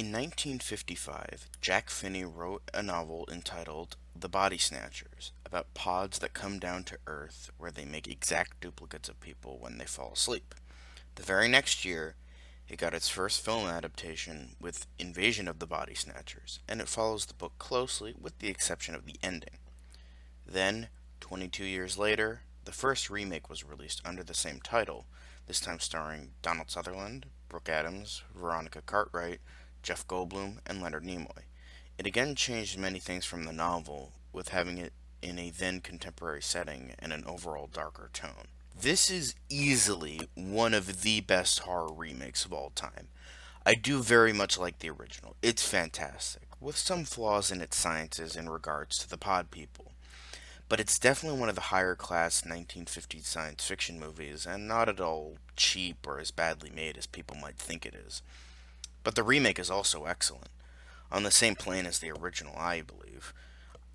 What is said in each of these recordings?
In 1955, Jack Finney wrote a novel entitled The Body Snatchers about pods that come down to Earth where they make exact duplicates of people when they fall asleep. The very next year, it got its first film adaptation with Invasion of the Body Snatchers, and it follows the book closely with the exception of the ending. Then, 22 years later, the first remake was released under the same title, this time starring Donald Sutherland, Brooke Adams, Veronica Cartwright, Jeff Goldblum, and Leonard Nimoy. It again changed many things from the novel, with having it in a then contemporary setting and an overall darker tone. This is easily one of the best horror remakes of all time. I do very much like the original. It's fantastic, with some flaws in its sciences in regards to the pod people. But it's definitely one of the higher class 1950s science fiction movies, and not at all cheap or as badly made as people might think it is. But the remake is also excellent, on the same plane as the original, I believe.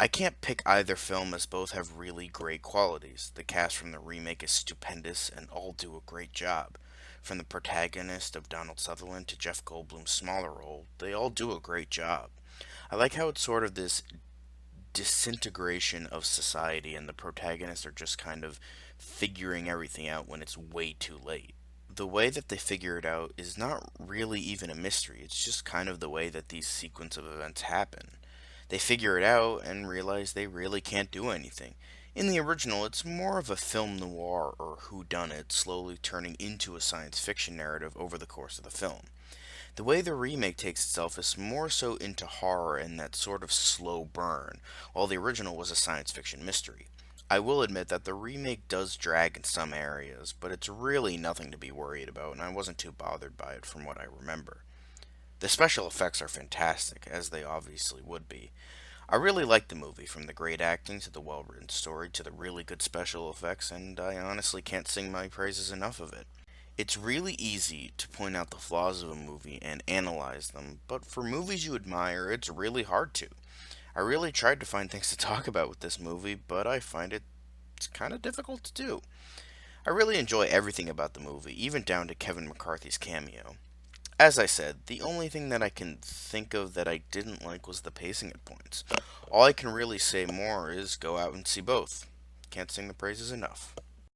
I can't pick either film as both have really great qualities. The cast from the remake is stupendous and all do a great job. From the protagonist of Donald Sutherland to Jeff Goldblum's smaller role, they all do a great job. I like how it's sort of this disintegration of society, and the protagonists are just kind of figuring everything out when it's way too late. The way that they figure it out is not really even a mystery, it's just kind of the way that these sequence of events happen. They figure it out and realize they really can't do anything. In the original, it's more of a film noir or whodunit, slowly turning into a science fiction narrative over the course of the film. The way the remake takes itself is more so into horror and that sort of slow burn, while the original was a science fiction mystery. I will admit that the remake does drag in some areas, but it's really nothing to be worried about, and I wasn't too bothered by it from what I remember. The special effects are fantastic, as they obviously would be. I really like the movie, from the great acting to the well written story to the really good special effects, and I honestly can't sing my praises enough of it. It's really easy to point out the flaws of a movie and analyze them, but for movies you admire, it's really hard to. I really tried to find things to talk about with this movie, but I find it's kind of difficult to do. I really enjoy everything about the movie, even down to Kevin McCarthy's cameo. As I said, the only thing that I can think of that I didn't like was the pacing at points. All I can really say more is go out and see both. Can't sing the praises enough.